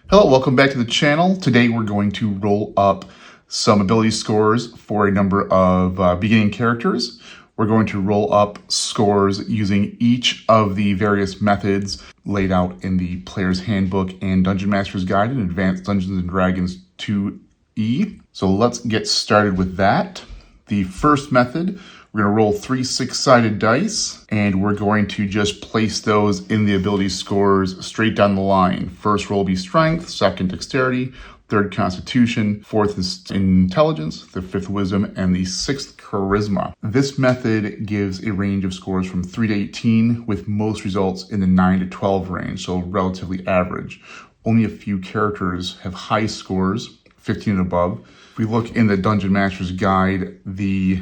Hello, welcome back to the channel. Today we're going to roll up some ability scores for a number of beginning characters. We're going to roll up scores using each of the various methods laid out in the Player's Handbook and Dungeon Master's Guide in Advanced Dungeons & Dragons 2E. So let's get started with that. The first method, we're going to roll 3 6-sided dice, and we're going to just place those in the ability scores straight down the line. First roll will be strength, second dexterity, third constitution, fourth is intelligence, the fifth wisdom, and the sixth charisma. This method gives a range of scores from 3 to 18, with most results in the 9 to 12 range, so relatively average. Only a few characters have high scores, 15 and above. If we look in the Dungeon Master's Guide, the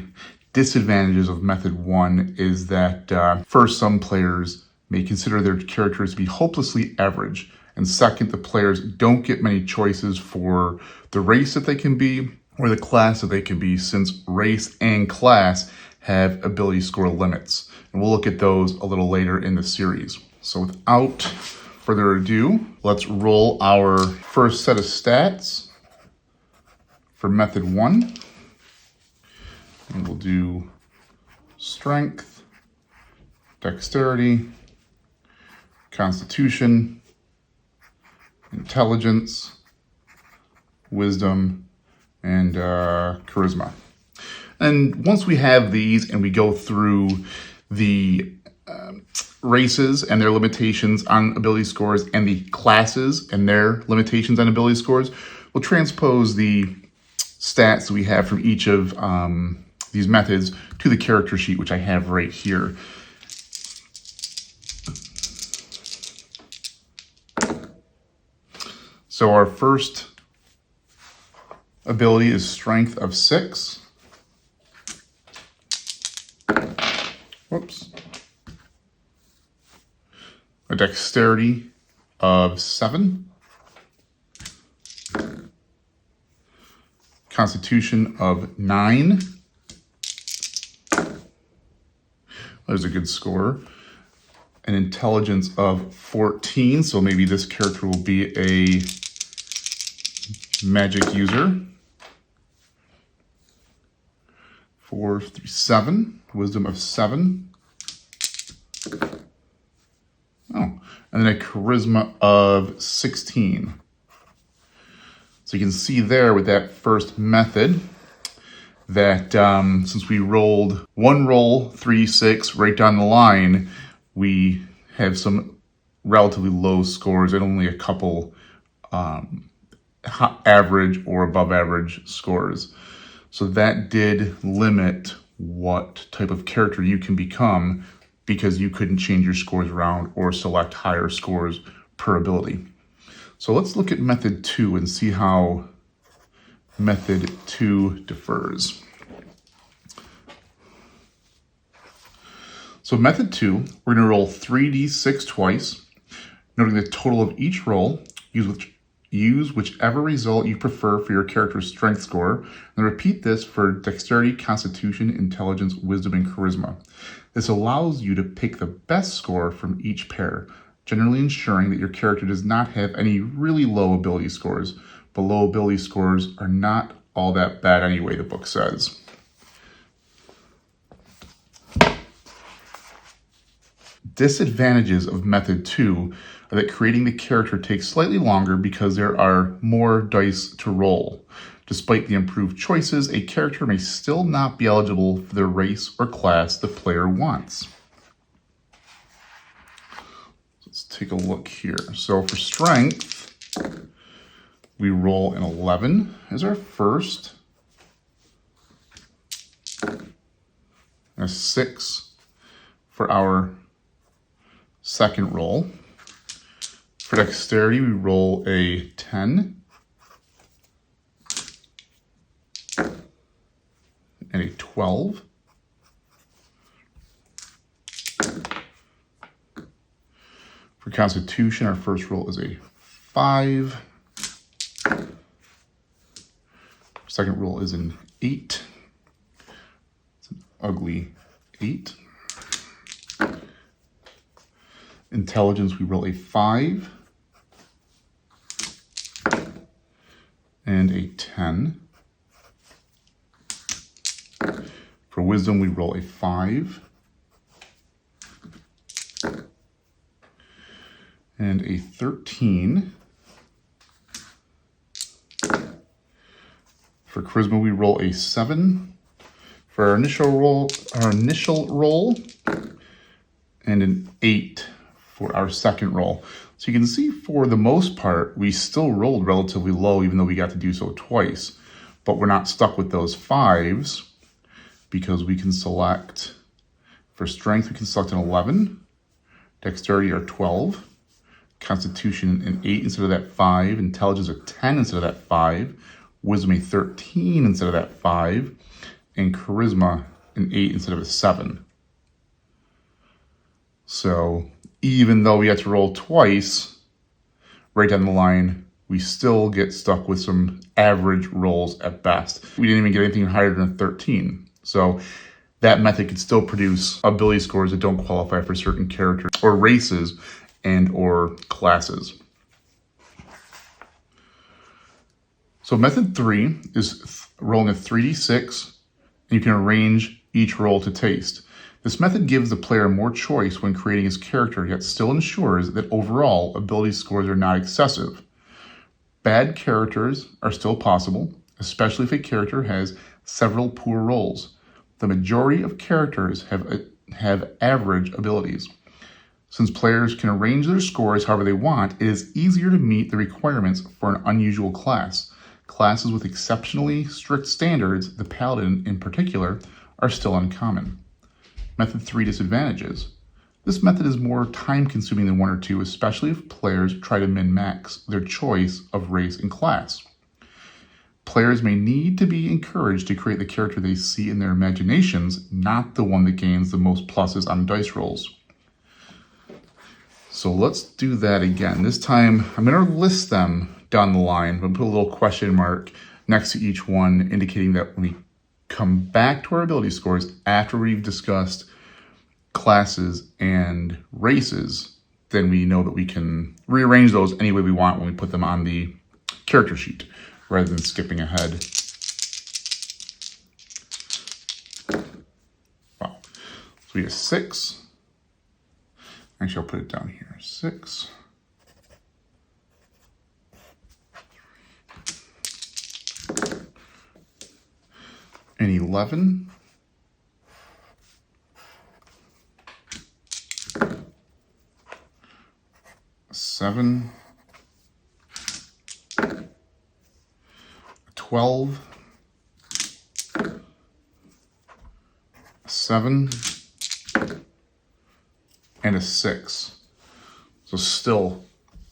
disadvantages of method 1 is that first, some players may consider their characters to be hopelessly average, and second, the players don't get many choices for the race that they can be or the class that they can be, since race and class have ability score limits, and we'll look at those a little later in the series. So without further ado, let's roll our first set of stats for method 1. And we'll do strength, dexterity, constitution, intelligence, wisdom, and charisma. And once we have these and we go through the races and their limitations on ability scores and the classes and their limitations on ability scores, we'll transpose the stats that we have from each of these methods to the character sheet, which I have right here. So our first ability is strength of 6. Whoops. A dexterity of 7. Constitution of 9. There's a good score. An intelligence of 14, so maybe this character will be a magic user. 4 through 7, wisdom of 7. Oh, and then a charisma of 16. So you can see there with that first method that since we rolled one roll, 3, 6, right down the line, we have some relatively low scores and only a couple average or above average scores. So that did limit what type of character you can become, because you couldn't change your scores around or select higher scores per ability. So let's look at method 2 and see how method 2 differs. So method 2, we're going to roll 3d6 twice, noting the total of each roll. Use whichever result you prefer for your character's strength score, and repeat this for dexterity, constitution, intelligence, wisdom, and charisma. This allows you to pick the best score from each pair, generally ensuring that your character does not have any really low ability scores, but low ability scores are not all that bad anyway, the book says. Disadvantages of method 2 are that creating the character takes slightly longer because there are more dice to roll. Despite the improved choices, a character may still not be eligible for the race or class the player wants. Let's take a look here. So for strength, we roll an 11 as our first, and a 6 for our second roll. For dexterity, we roll a 10 and a 12. For constitution, our first roll is a 5. Second roll is an 8. It's an ugly 8. Intelligence, we roll a 5. and a 10. For wisdom, we roll a 5 and a 13. For charisma, we roll a 7. For our initial roll, and an 8 for our second roll. So you can see for the most part, we still rolled relatively low, even though we got to do so twice. But we're not stuck with those 5s because we can select, for strength, we can select an 11, dexterity or 12, constitution an 8 instead of that 5, intelligence a 10 instead of that 5, wisdom a 13 instead of that 5, and charisma an 8 instead of a 7. So even though we had to roll twice, right down the line, we still get stuck with some average rolls at best. We didn't even get anything higher than a 13. So that method could still produce ability scores that don't qualify for certain characters or races and or classes. So method 3 is rolling a 3d6, and you can arrange each roll to taste. This method gives the player more choice when creating his character, yet still ensures that overall ability scores are not excessive. Bad characters are still possible, especially if a character has several poor rolls. The majority of characters have average abilities. Since players can arrange their scores however they want, it is easier to meet the requirements for an unusual class. Classes with exceptionally strict standards, the Paladin in particular, are still uncommon. Method 3 disadvantages. This method is more time-consuming than 1 or 2, especially if players try to min-max their choice of race and class. Players may need to be encouraged to create the character they see in their imaginations, not the one that gains the most pluses on dice rolls. So let's do that again. This time, I'm going to list them down the line. I'm going to put a little question mark next to each one, indicating that when we come back to our ability scores after we've discussed classes and races, then we know that we can rearrange those any way we want when we put them on the character sheet, rather than skipping ahead. Wow. So we have 6. Actually, I'll put it down here. 6. And 11. 7. 12. 7. And a 6. So still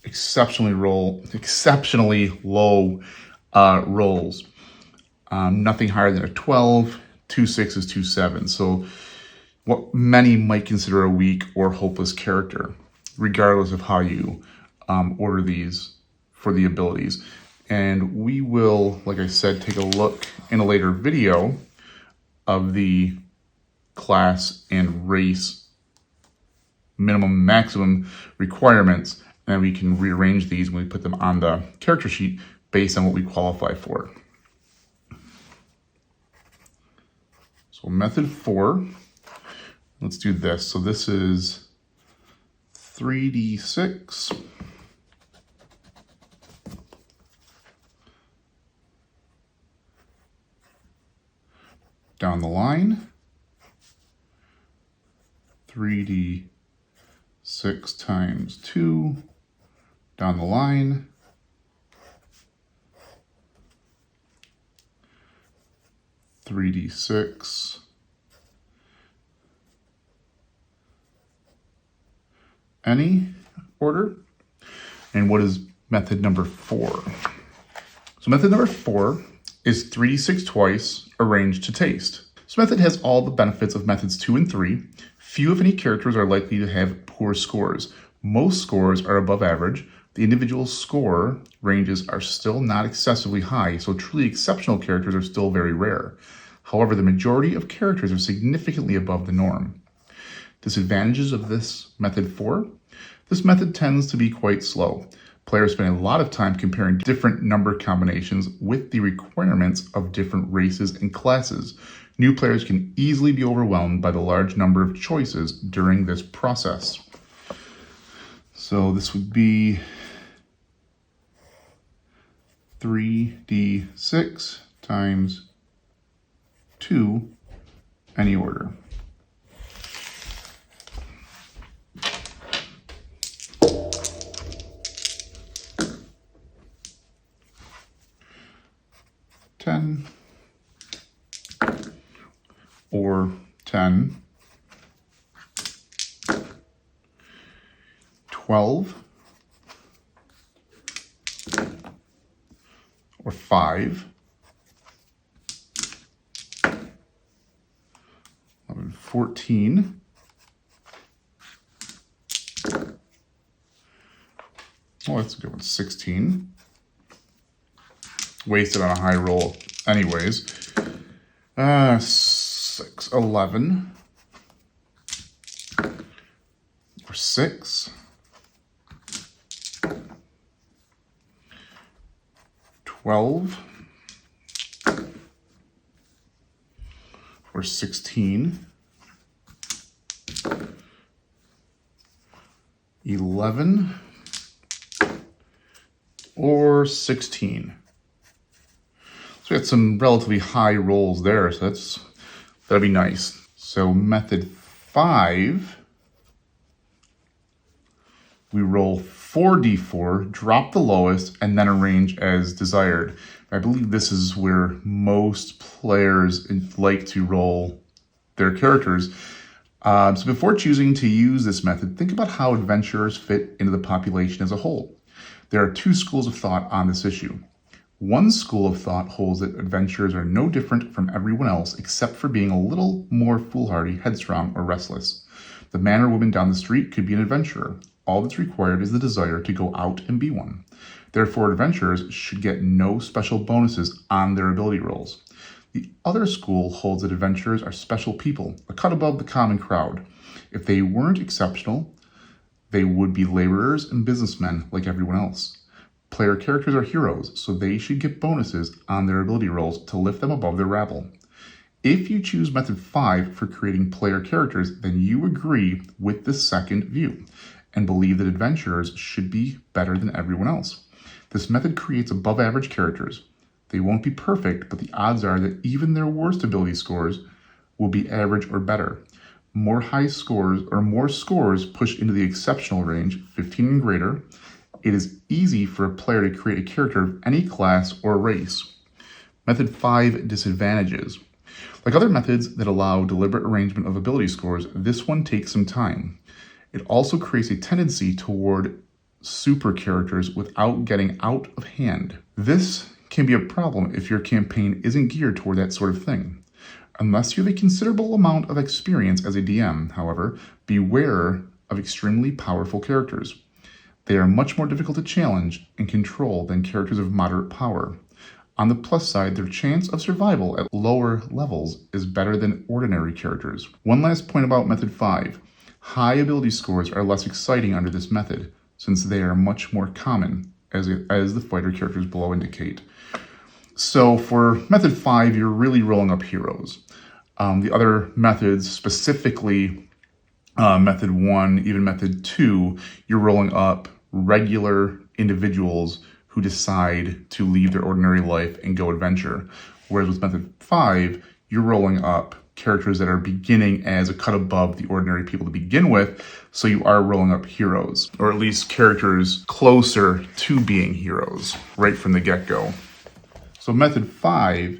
exceptionally low rolls. Nothing higher than a 12, 2 6s, 2 7s. So what many might consider a weak or hopeless character, regardless of how you order these for the abilities. And we will, like I said, take a look in a later video of the class and race minimum maximum requirements, and we can rearrange these when we put them on the character sheet based on what we qualify for. So method 4, let's do this. So this is 3d6 down the line, 3d6 times 2 down the line, 3d6 any order. And what is method number 4? So method number 4 is 3d6 twice, arranged to taste. This method has all the benefits of methods 2 and 3. Few, if any, characters are likely to have poor scores. Most scores are above average. The individual score ranges are still not excessively high, so truly exceptional characters are still very rare. However, the majority of characters are significantly above the norm. Disadvantages of this method 4. This method tends to be quite slow. Players spend a lot of time comparing different number combinations with the requirements of different races and classes. New players can easily be overwhelmed by the large number of choices during this process. So this would be 3d6 times 2, any order. Or 10, 12, or 5, 14, oh, that's a good one, 16, wasted on a high roll anyways, 6, 11, or 6, 12, or 16, 11, or 16. So we got some relatively high rolls there, so that'd be nice. So method 5, we roll 4d4, drop the lowest, and then arrange as desired. I believe this is where most players like to roll their characters. So before choosing to use this method, think about how adventurers fit into the population as a whole. There are 2 schools of thought on this issue. One school of thought holds that adventurers are no different from everyone else except for being a little more foolhardy, headstrong, or restless. The man or woman down the street could be an adventurer. All that's required is the desire to go out and be one. Therefore, adventurers should get no special bonuses on their ability rolls. The other school holds that adventurers are special people, a cut above the common crowd. If they weren't exceptional, they would be laborers and businessmen like everyone else. Player characters are heroes, so they should get bonuses on their ability rolls to lift them above their rabble. If you choose method 5 for creating player characters, then you agree with the second view and believe that adventurers should be better than everyone else. This method creates above average characters. They won't be perfect, but the odds are that even their worst ability scores will be average or better. More scores pushed into the exceptional range, 15 and greater. It is easy for a player to create a character of any class or race. Method 5, disadvantages. Like other methods that allow deliberate arrangement of ability scores, this one takes some time. It also creates a tendency toward super characters without getting out of hand. This can be a problem if your campaign isn't geared toward that sort of thing. Unless you have a considerable amount of experience as a DM, however, beware of extremely powerful characters. They are much more difficult to challenge and control than characters of moderate power. On the plus side, their chance of survival at lower levels is better than ordinary characters. One last point about method 5. High ability scores are less exciting under this method, since they are much more common, as the fighter characters below indicate. So for method 5, you're really rolling up heroes. The other methods, specifically method 1, even method 2, you're rolling up regular individuals who decide to leave their ordinary life and go adventure. Whereas with method 5, you're rolling up characters that are beginning as a cut above the ordinary people to begin with, so you are rolling up heroes, or at least characters closer to being heroes right from the get-go. So method 5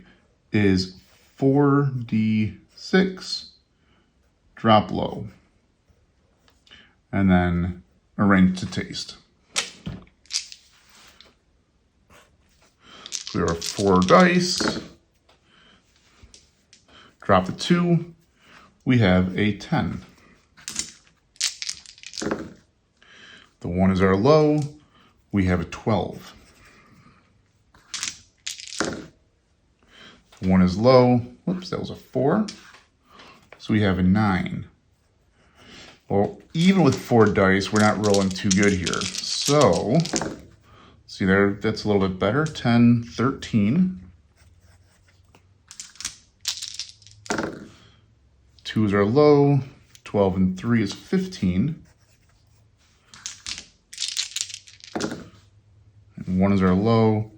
is 4d6, drop low, and then arrange to taste. So there are 4 dice. Drop the 2. We have a 10. The 1 is our low. We have a 12. The 1 is low. Whoops, that was a 4. So we have a 9. Well, even with 4 dice, we're not rolling too good here. So See there, that's a little bit better. 10, 13. 2s are low. 12 and 3 is 15. And 1s are low.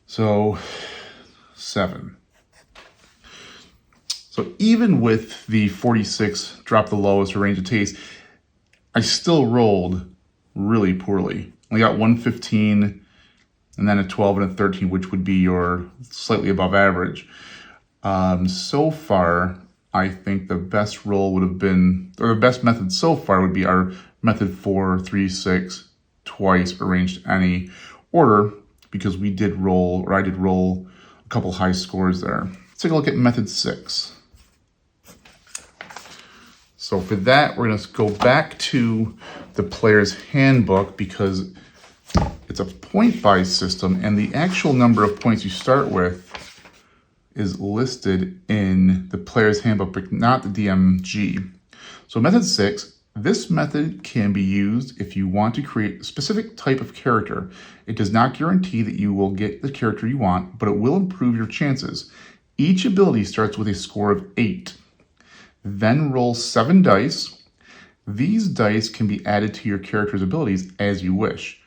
So 7. So even with the 46 drop the lowest or range of taste, I still rolled really poorly. I got 115 and then a 12 and a 13, which would be your slightly above average. So far, I think the best roll would have been, or the best method so far would be our method 4, 3, 6, twice arranged any order, because we did roll, or I did roll a couple high scores there. Let's take a look at method 6. So for that, we're going to go back to the player's handbook because it's a point-buy system, and the actual number of points you start with is listed in the player's handbook, but not the DMG. So method 6, this method can be used if you want to create a specific type of character. It does not guarantee that you will get the character you want, but it will improve your chances. Each ability starts with a score of 8. Then roll 7 dice. These dice can be added to your character's abilities as you wish.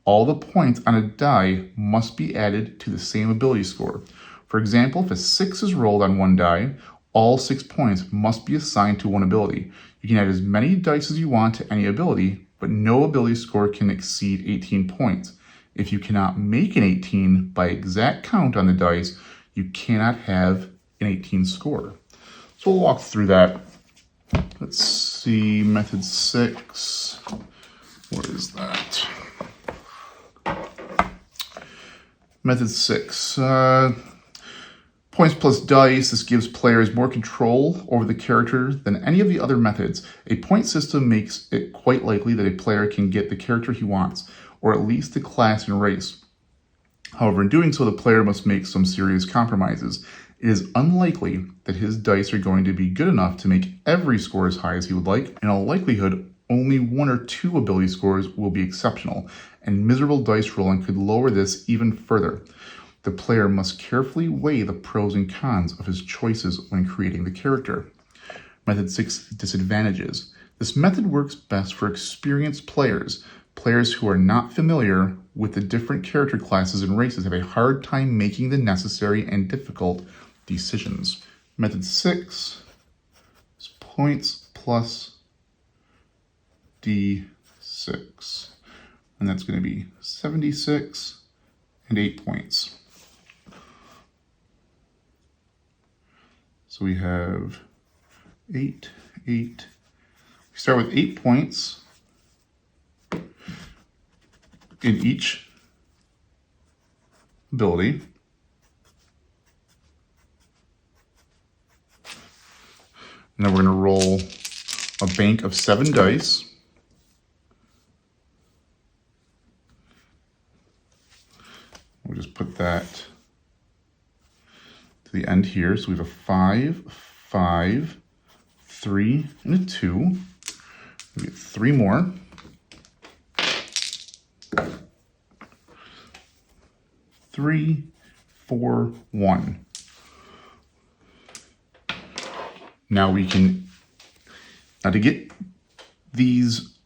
All the points on a die must be added to the same ability score. For example, if a 6 is rolled on one die, all 6 points must be assigned to one ability. You can add as many dice as you want to any ability, but no ability score can exceed 18 points. If you cannot make an 18 by exact count on the dice, you cannot have an 18 score. So we'll walk through that. Let's see, method 6. What is that? Method 6. Points plus dice. This gives players more control over the character than any of the other methods. A point system makes it quite likely that a player can get the character he wants, or at least the class and race. However, in doing so, the player must make some serious compromises. It is unlikely that his dice are going to be good enough to make every score as high as he would like. In all likelihood, only 1 or 2 ability scores will be exceptional, and miserable dice rolling could lower this even further. The player must carefully weigh the pros and cons of his choices when creating the character. Method 6, disadvantages. This method works best for experienced players. Players who are not familiar with the different character classes and races have a hard time making the necessary and difficult decisions. Method 6 is points plus D6. And that's going to be 76 and 8 points. So we have 8. We start with 8 points in each ability. And then we're going to roll a bank of 7 dice. We'll just put that to the end here. So we have a 5, 5, 3, and a 2. We get 3 more. 3, 4, 1. Now to get these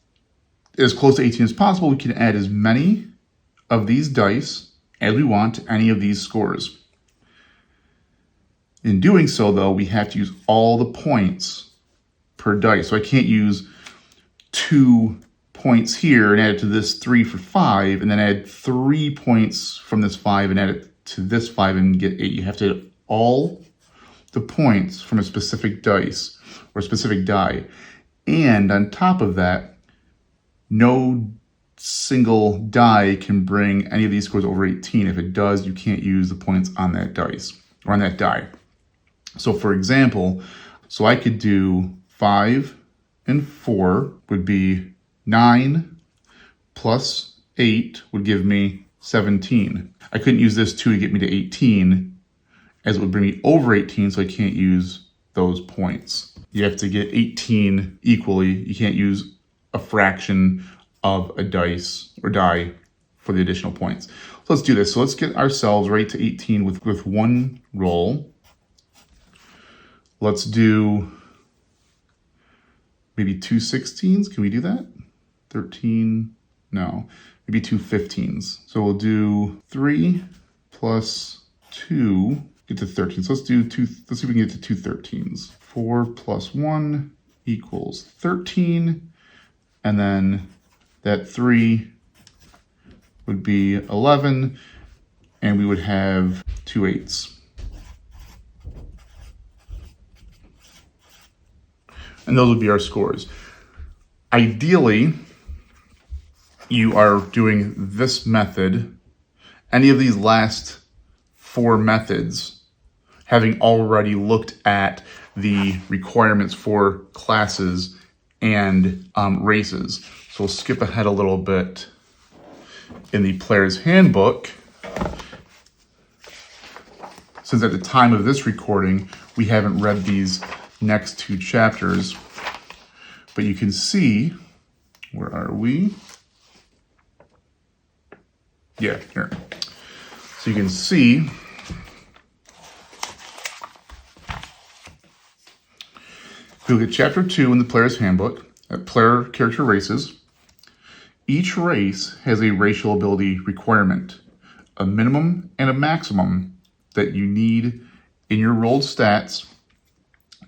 as close to 18 as possible, we can add as many of these dice as we want to any of these scores. In doing so, though, we have to use all the points per dice. So I can't use 2 points here and add it to this 3 for 5, and then add 3 points from this 5 and add it to this 5 and get 8. You have to add all the points from a specific dice or a specific die. And on top of that, no single die can bring any of these scores over 18. If it does, you can't use the points on that dice or on that die. So for example, I could do 5 and 4 would be 9 plus 8 would give me 17. I couldn't use this 2 to get me to 18, as it would bring me over 18, so I can't use those points. You have to get 18 equally. You can't use a fraction of a dice or die for the additional points. So let's do this. So let's get ourselves right to 18 with one roll. Let's do maybe 2 16s. Can we do that? 13, no, maybe 2 15s. So we'll do 3 plus 2, get to 13. So let's see if we can get to 2 13s. 4 plus 1 equals 13. And then that 3 would be 11. And we would have 2 8s. And those would be our scores. Ideally, you are doing this method, any of these last 4 methods, having already looked at the requirements for classes and races. So we'll skip ahead a little bit in the player's handbook. Since at the time of this recording, we haven't read these next 2 chapters, but you can see, where are we? Yeah, here. So you can see if you look at chapter 2 in the player's handbook, at player character races, each race has a racial ability requirement, a minimum and a maximum that you need in your rolled stats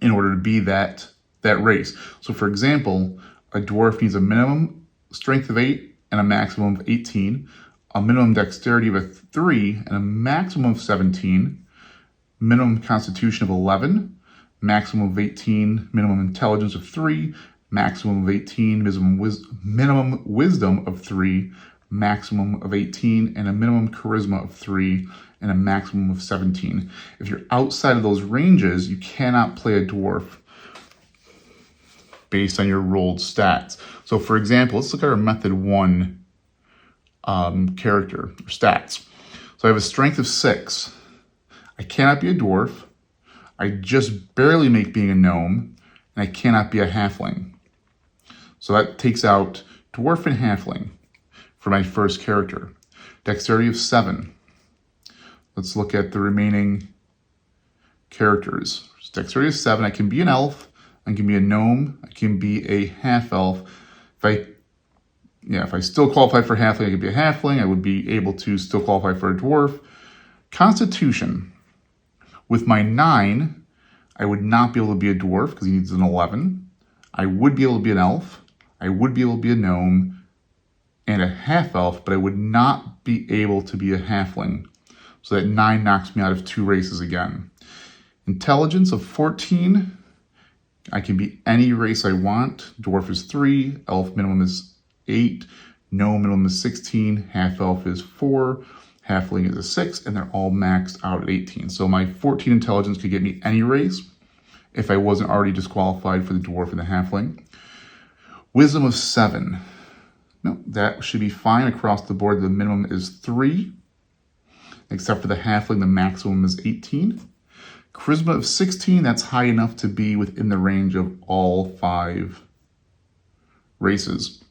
in order to be that race. So for example, a dwarf needs a minimum strength of 8 and a maximum of 18, a minimum dexterity of a 3 and a maximum of 17, minimum constitution of 11, maximum of 18, minimum intelligence of 3, maximum of 18, minimum wisdom of 3, maximum of 18, and a minimum charisma of 3, and a maximum of 17. If you're outside of those ranges, you cannot play a dwarf based on your rolled stats. So for example, let's look at our method 1 character, or stats. So I have a strength of 6. I cannot be a dwarf. I just barely make being a gnome, and I cannot be a halfling. So that takes out dwarf and halfling for my first character. Dexterity of 7. Let's look at the remaining characters. Dexterity of 7. I can be an elf. I can be a gnome. I can be a half elf. If I still qualify for halfling, I could be a halfling. I would be able to still qualify for a dwarf. Constitution. With my 9, I would not be able to be a dwarf because he needs an 11. I would be able to be an elf. I would be able to be a gnome and a half elf, but I would not be able to be a halfling. So that 9 knocks me out of 2 races again. Intelligence of 14. I can be any race I want. Dwarf is 3, elf minimum is 8, gnome minimum is 16, half elf is 4, halfling is a 6, and they're all maxed out at 18. So my 14 intelligence could get me any race if I wasn't already disqualified for the dwarf and the halfling. Wisdom of 7. No, that should be fine across the board. The minimum is 3. Except for the halfling, the maximum is 18. Charisma of 16, that's high enough to be within the range of all 5 races.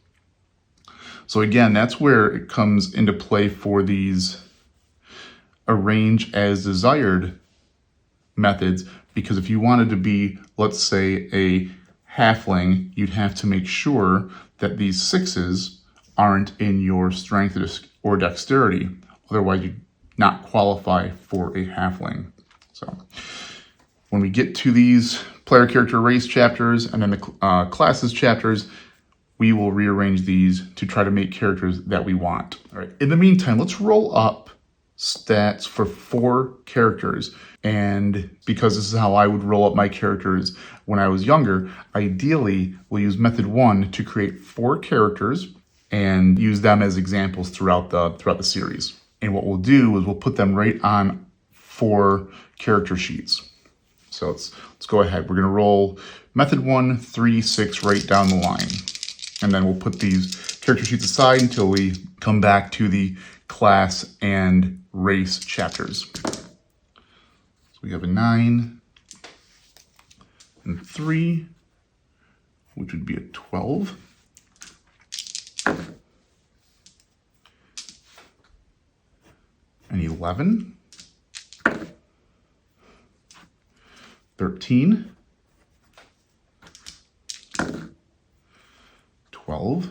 So again, that's where it comes into play for these arrange as desired methods, because if you wanted to be, let's say, a halfling, you'd have to make sure that these 6s aren't in your strength or dexterity. Otherwise, you not qualify for a halfling. So when we get to these player character race chapters and then the classes chapters, we will rearrange these to try to make characters that we want. All right. In the meantime, let's roll up stats for 4 characters. And because this is how I would roll up my characters when I was younger, ideally we'll use method 1 to create 4 characters and use them as examples throughout the series. And what we'll do is we'll put them right on 4 character sheets. So let's go ahead. We're going to roll method 1, 3, 6 right down the line. And then we'll put these character sheets aside until we come back to the class and race chapters. So we have a 9 and 3, which would be a 12. 11, 13, 12,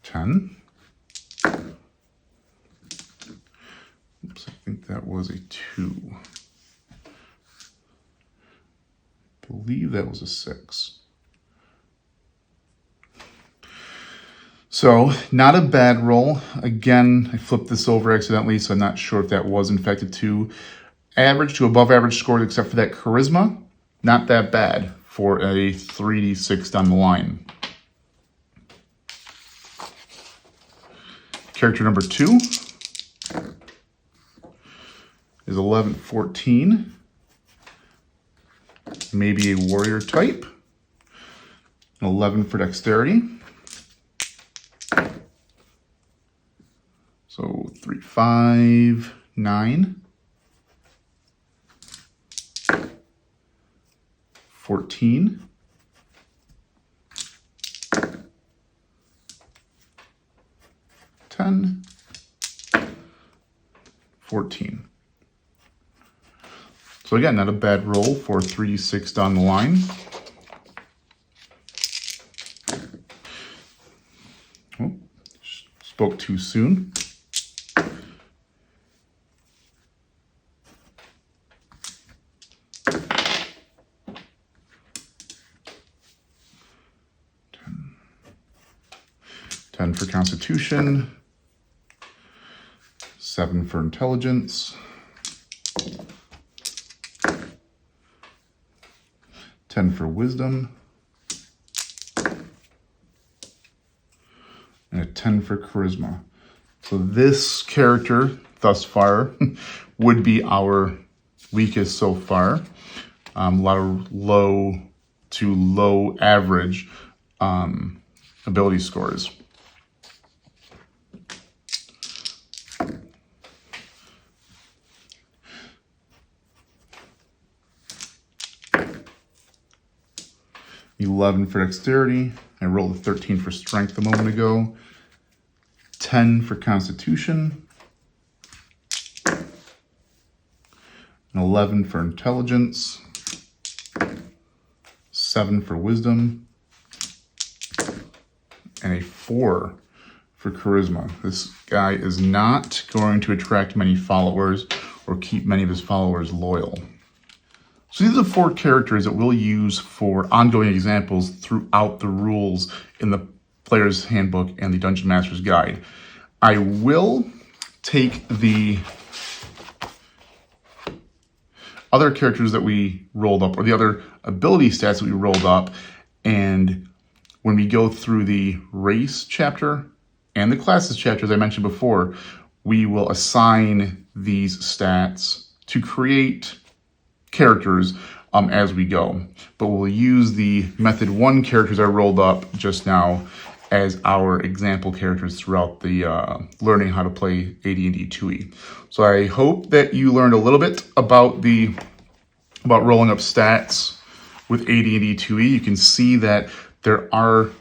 10. Oops, I think that was a 2. I believe that was a 6. So, not a bad roll. Again, I flipped this over accidentally, so I'm not sure if that was in fact a 2. Average to above average scores except for that charisma. Not that bad for a 3d6 down the line. Character number 2 is 11, 14. Maybe a warrior type. 11 for dexterity. So 3, 5, 9. 14. 10. 14. So again, not a bad roll for 3d6 down the line. Oh, spoke too soon. Ten for Constitution, 7 for Intelligence, 10 for Wisdom, and a 10 for Charisma. So this character, thus far, would be our weakest so far. A lot of low to low average ability scores. $11 for dexterity. I rolled a 13 for strength a moment ago. 10 for constitution. And 11 for intelligence. 7 for wisdom. And a 4 for charisma. This guy is not going to attract many followers or keep many of his followers loyal. So these are the 4 characters that we'll use for ongoing examples throughout the rules in the Player's Handbook and the Dungeon Master's Guide. I will take the other characters that we rolled up, or the other ability stats that we rolled up, and when we go through the race chapter and the classes chapter, as I mentioned before, we will assign these stats to create characters as we go. But we'll use the method 1 characters I rolled up just now as our example characters throughout the learning how to play AD&D 2e. So I hope that you learned a little bit about rolling up stats with AD&D 2e. You can see that there are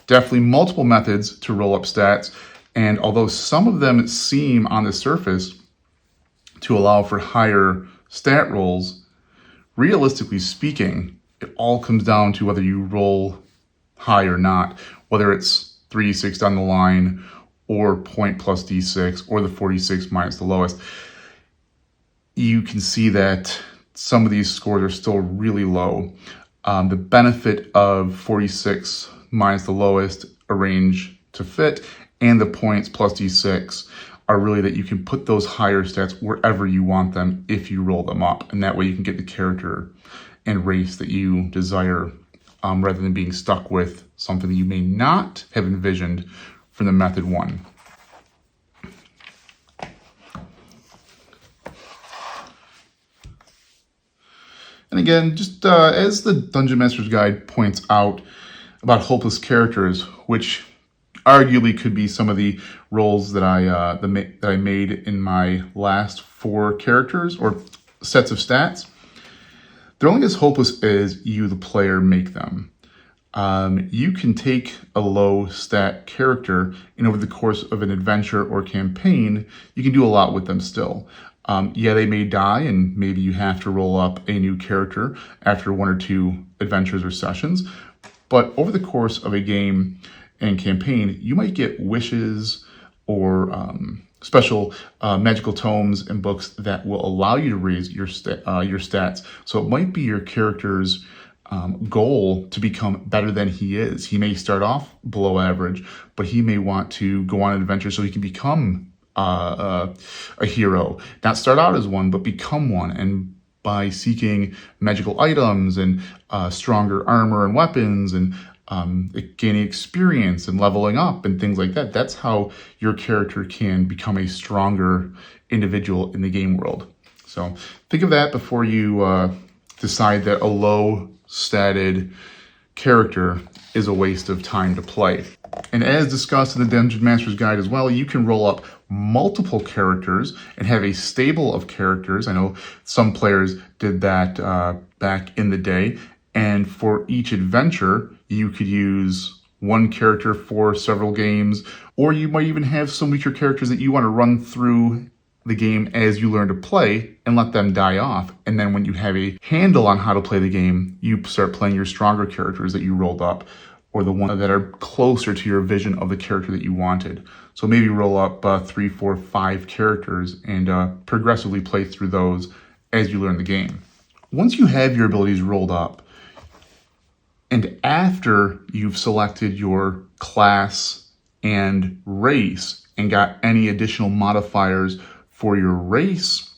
definitely multiple methods to roll up stats, and although some of them seem on the surface to allow for higher stat rolls, realistically speaking, it all comes down to whether you roll high or not, whether it's 3d6 down the line or point plus d6 or the 46 minus the lowest. You can see that some of these scores are still really low. The benefit of 46 minus the lowest arrange to fit and the points plus d6 are really that you can put those higher stats wherever you want them if you roll them up. And that way you can get the character and race that you desire rather than being stuck with something that you may not have envisioned from the method 1. And again, just as the Dungeon Master's Guide points out about hopeless characters, which arguably could be some of the roles that I made in my last 4 characters or sets of stats, they're only as hopeless as you, the player, make them. you can take a low stat character and over the course of an adventure or campaign, you can do a lot with them still. Yeah, they may die and maybe you have to roll up a new character after 1 or 2 adventures or sessions. But over the course of a game and campaign, you might get wishes or special magical tomes and books that will allow you to raise your stats. So it might be your character's goal to become better than he is. He may start off below average, but he may want to go on an adventure so he can become a hero. Not start out as one, but become one. And by seeking magical items and stronger armor and weapons and gaining experience and leveling up and things like that, that's how your character can become a stronger individual in the game world. So think of that before you decide that a low statted character is a waste of time to play. And as discussed in the Dungeon Master's Guide as well, you can roll up multiple characters and have a stable of characters. I know some players did that back in the day. And for each adventure, you could use one character for several games, or you might even have some weaker characters that you want to run through the game as you learn to play and let them die off. And then when you have a handle on how to play the game, you start playing your stronger characters that you rolled up, or the ones that are closer to your vision of the character that you wanted. So maybe roll up 3, 4, 5 characters and progressively play through those as you learn the game. Once you have your abilities rolled up, and after you've selected your class and race and got any additional modifiers for your race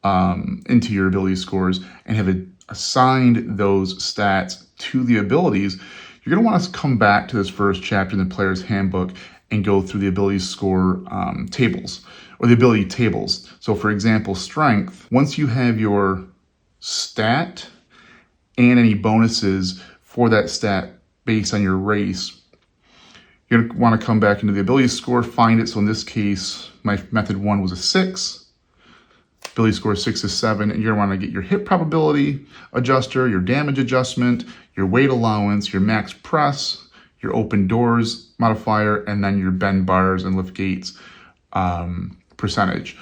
into your ability scores and have assigned those stats to the abilities, you're going to want to come back to this first chapter in the Player's Handbook and go through the ability score tables, or the ability tables. So for example, strength, once you have your stat and any bonuses for that stat based on your race, you're going to want to come back into the ability score, find it. So in this case, my method 1 was a 6. Ability score 6 is 7, and you're going to want to get your hit probability adjuster, your damage adjustment, your weight allowance, your max press, your open doors modifier, and then your bend bars and lift gates percentage.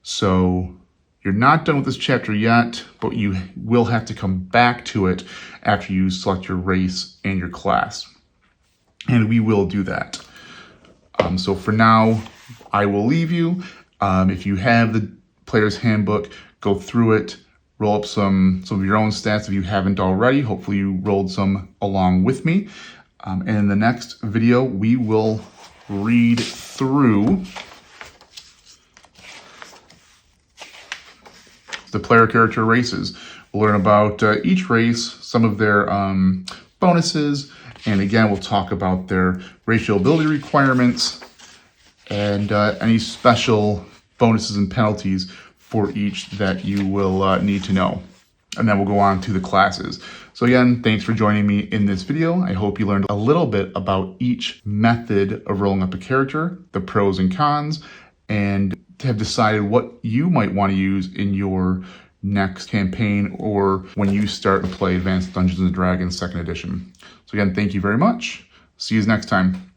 So you're not done with this chapter yet, but you will have to come back to it after you select your race and your class. And we will do that. So for now, I will leave you. If you have the Player's Handbook, go through it, roll up some of your own stats if you haven't already. Hopefully you rolled some along with me. And in the next video, we will read through the player character races. We'll learn about each race, some of their bonuses, and again, we'll talk about their racial ability requirements and any special bonuses and penalties for each that you will need to know. And then we'll go on to the classes. So again, thanks for joining me in this video. I hope you learned a little bit about each method of rolling up a character, the pros and cons, and have decided what you might want to use in your next campaign or when you start to play Advanced Dungeons & Dragons 2nd edition. So again, thank you very much. See you next time.